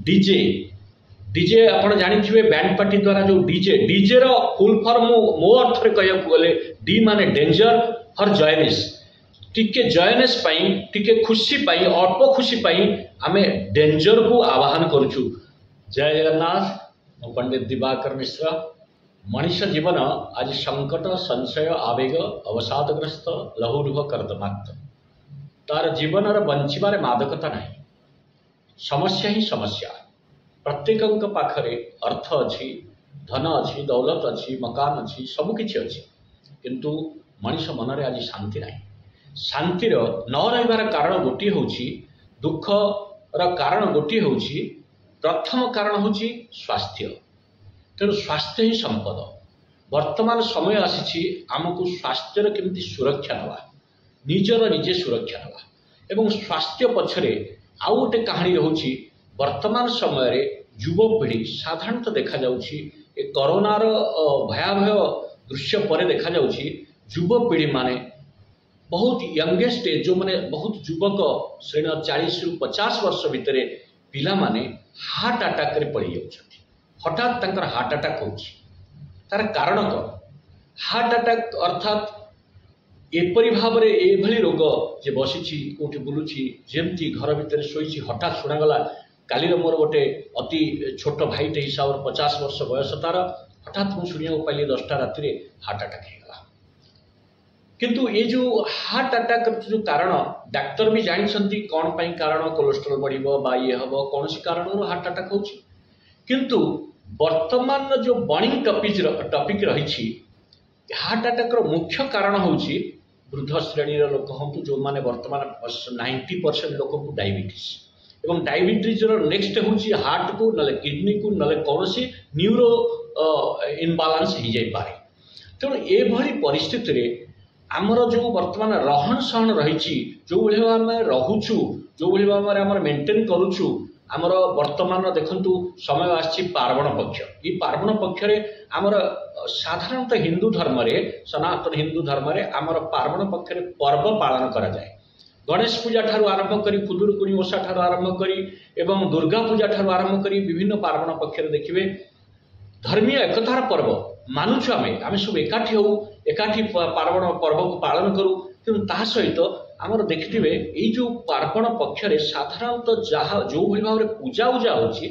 DJ DJ आप जानी band party द्वारा जो डीजे डीजे रो फुल फॉर्म मो अर्थ रे कहया गले डी माने डेंजर फॉर जॉयनेस टिके जॉयनेस पाई टिके खुशी पाई अल्प खुशी पाई आमे डेंजर को आवाहन करूछु। जय जगन्नाथ। मो पंडित दिवाकर मिश्र। मनुष्य जीवन आज संकट संशय आवेग अवसादग्रस्त लहुरुह कर्दमाक्त तार जीवन बंचार मादकता नहीं। समस्या ही समस्या। प्रत्येक पाखरे अर्थ अच्छी धन अच्छी दौलत अच्छी मकान अच्छी सबकिछि अच्छी किंतु मनुष्य मनरे आज शांति नहीं। शांतिर न रहिबार कारण गोटे होछि दुखर कारण गोटे होछि प्रथम कारण होछि स्वास्थ्य। तेणु स्वास्थ्य ही संपद। वर्तमान समय आसी आमको स्वास्थ्यर केमती सुरक्षा नवा निजर निजे सुरक्षा नवा एवं स्वास्थ्य पछरे आउ गोटे कहानी रोची। वर्तमान समय रे युवपीढ़ी साधारणतः देखा जाउछि ए कोरोनार भयावह दृश्य पर देखा जाउछि युवपीढ़ी माने बहुत यंगेस्ट एज जो माने बहुत युवक श्रेणी 40 रु 50 वर्ष भितर पिला माने हार्ट अटैक रे पड़ी जाउछथि। हठात तंकर हार्ट अटैक होछि। तार कारण कौन? हार्ट अटैक अर्थात एपरी भाव में एभली रोग जे बसी कोठी बुलुची जेमती घर भितर शोई हठात शुणागला कालीर मोर गोटे अति छोट भाईटे हिसाब 50 वर्ष बयस तार हठात मुझे शुणा पाइली 10टा राति हार्ट अटैक होगा। किंतु ये जो हार्ट अटैक जो कारण डाक्तर भी जानते कौन पाई कारण कोलेस्ट्रोल बढ़िबो बा ये हम कौन कारण हार्ट अटैक हो। किंतु वर्तमान जो बर्निंग टॉपिक रही हार्ट अटैक मुख्य कारण होची वृद्ध श्रेणी लोक हूँ जो मैंने वर्तमान 90% लोक को डायबिटीज एवं डायबिटीज नेक्स्ट हूँ हार्ट को ना किडनी को ना कौन न्यूरो इनबालांस हो जाए पारे। तेणु ये परिस्थिति रे आमर जो वर्तमान रहन सहन रही जो भाव में रोचु जो भाव में आम मेंटेन करुचु आमर वर्तमान देखंतु समय आछि पार्वण पक्ष। ये पार्वण पक्ष रे आमर साधारणतः हिंदू धर्म रे सनातन हिंदू धर्म रे आमर पार्वण पक्ष रे पर्व पालन करा जाए। गणेश पूजा ठारू आरंभ करी खुदुरुकुणी ओषा ठारू आरंभ करी एवं दुर्गा पूजा ठारू आरंभ करी विभिन्न पार्वण पक्ष रे देखिबे धर्मीय एकतार पर्व मानुछु आमे सब एकाठी हो एकाठी पार्वण पर्व को पालन करू। किंतु ता सहित आमर देखिथिबे एई जो पार्वण पक्ष रे साधारणतः जहाँ जो भाव में पूजा उजा होची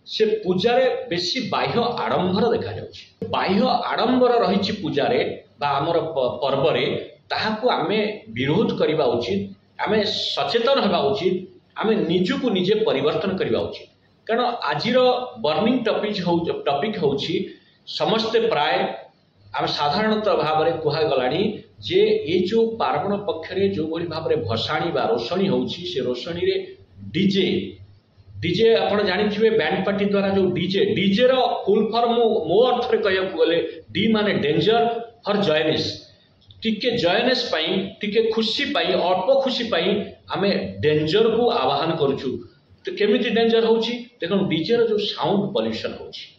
से पूजा रे बेसी बाह्य आडंबर देखा जाउछि। बाह्य आडंबर रही पूजा रे बा आमर पर्व रे ताहाकू आमे विरोध करबा उचित। आमे सचेतन होगा उचित। आमे निजको निजे परिवर्तन करबा उचित। कारण आजिर बर्निंग टॉपिक होची समस्ते प्राय आम साधारणतः भाव में कहगलानी जे ये जो पार्वण पक्ष जो भाई भाव में भसाणी बा रोषणी होची से रोषणी रे डीजे डीजे आप जानी बैंड पार्टी द्वारा जो डीजे डीजे रो फुल फॉर्म मो अर्थ रे कहया गले डी माने डेंजर फॉर जॉयनेस टिके जॉयनेस पाई टिके खुशी पाई अल्प खुशी पाई आमे डेंजर को आवाहन करूछु। तो केमिति डेंजर होची देखो डीजे रो जो साउंड पॉल्यूशन होची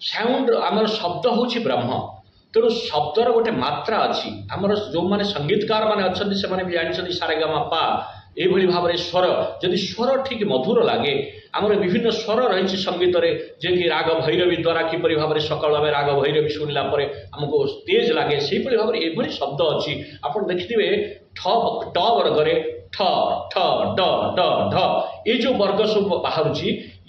साउंड आमर शब्द होची ब्रह्म। तेणु शब्दर गोटे मात्रा अच्छी आमर जो मैंने संगीतकार मैंने अच्छा से भी जानते सारेगामा पा ये भाव में स्वर जदि स्वर ठीक मधुर लगे आमर विभिन्न स्वर रही संगीत रे जे कि राग भैरवी द्वारा किपरि भाव में सकाल आम राग भैरवी शुणिला आमको तेज लगे से भाव में ये शब्द अच्छी आप देखिए ठ ट वर्ग ठ ठ ड ड ढ ये जो वर्ग सब बाहर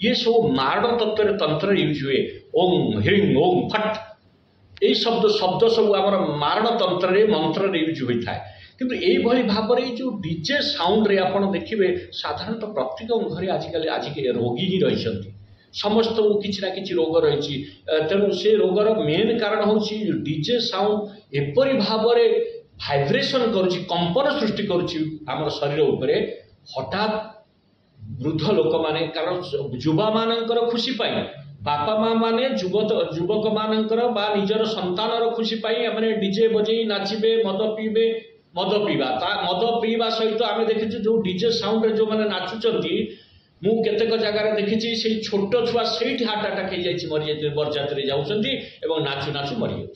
ये सब मारण तत्व तंत्र यूज हुए ओम ह्रीं ओम फट यही शब्द सब आम मारण तंत्र रे मंत्र यूज होता है। किंतु यही भाव में जो डीजे साउंड रे आप देखिए साधारणतः प्रत्येक घरे आजिकल आज रोगी ही रही समस्त को किसी ना कि रोग रही। तेणु से रोगर मेन कारण हूँ डीजे साउंड एपरी भाव में भाइब्रेशन करुच्ची कंपन सृष्टि करुच्ची आम शरीर उपरे हठात वृद्ध लोक माने कारण युवा मानकर खुशी पाई बापा माँ माने युवक मानकर बा निजर संतानर खुशी पाई मैंने डीजे बजे नाचे मद पीबे मद पीवा सहित आम देखी जो डीजे साउंड जो मैंने नाचुंट मु केतेक जगह देखी से छोट छुआ से हार्ट अटैक हो जाए मरी बरजात्री जाऊँगी नाचु नाचु मरी जाऊँ।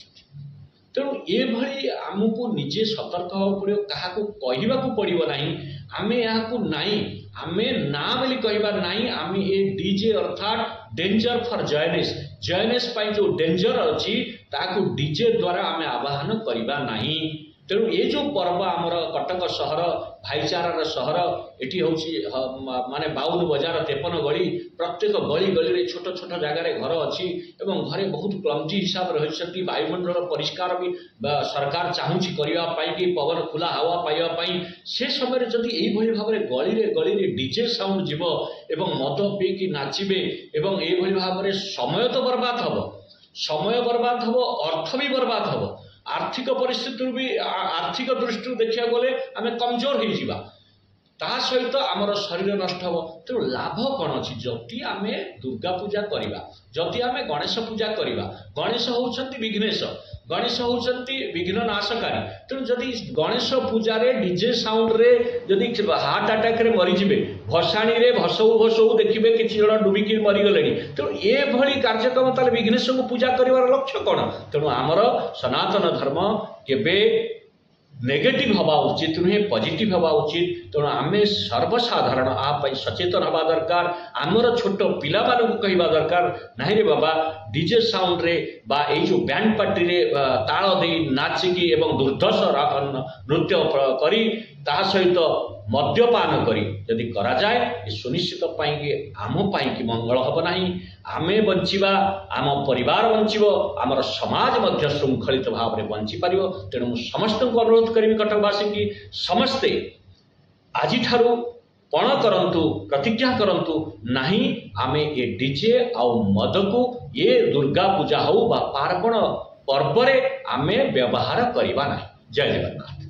तेणु ये आमको निजे सतर्क हाँ पड़ो क्या कहवाक पड़ो ना आम यहाँ नाई आमे ना बोली कहबार नहीं आमे ए डीजे अर्थात डेंजर फॉर जॉयनेस पाई जो डेंजर अच्छी ताकू डीजे द्वारा आमे आवाहन करबा नहीं। तेणु ये जो पर्व आमर कटक सहर भाईचारार सहर एटी हूँ माने 52 बजार 53 गली प्रत्येक गली गली रे छोट छोट जगार घर अच्छी एवं घरे बहुत क्लमजी हिसाब रही वायुमंडल परिष्कार भी सरकार चाहूँगी करने कि पवन खुला हावा पाइबापी से समय जदि यही भाव में गली रे डीजे साउंड जीव एवं मद पीकी नाचिबे एवं यही भाव में समय तो बर्बाद हम अर्थ भी बर्बाद हम आर्थिक परिस्थिति भी आर्थिक दृष्टि देखा गले आम कमजोर हो ता सहित आमर शरीर नष्ट हम। तेणु लाभ कौन अच्छी जदि आम दुर्गा पूजा करवा जदि आम गणेश पूजा करवा गणेश होउछंती विघ्नेश गणेश होउछंती विघ्न नाशकारी। तेणु जदि गणेश पूजार डीजे साउंड रे जदि हार्ट अटैक रे मरीजे भसाणी रे भसऊ देखिए किसी जन डुबिकी मरीगले। तेणु ये कार्यक्रम ताले विघ्नेश को पूजा कर लक्ष्य कौन। तेणु आमर सनातन धर्म केबे नेगेटिव हवा उचित नुहे पॉजिटिव हवा उचित। तेणु आम सर्वसाधारण आप सचेतन हवा दरकार आमर छोट पिला मानू कहवा दरकार नहीं रे बाबा डीजे साउंड रे बा ए जो बैंड पार्टी रे ताल दे नाचिकी एवं दुर्धर्ष नृत्य करी ता सहित मद्यपान करी यदि करा जाए ये सुनिश्चित पाएंगे आम पाई मंगल हम ना आमे बंचिबा आम परिवार बंचिब आमर समाज मध्य श्रृंखलित भाव में बंची पार। तेणु समस्त को अनुरोध करी कटकवासी की समस्ते आज ठारू पण करंतु प्रतिज्ञा करंतु नहीं आमे ये डीजे आउ मद को ये दुर्गा पूजा हो बा पार्वण पर्व रे आमे व्यवहार करवा नहीं। जय जगन्नाथ।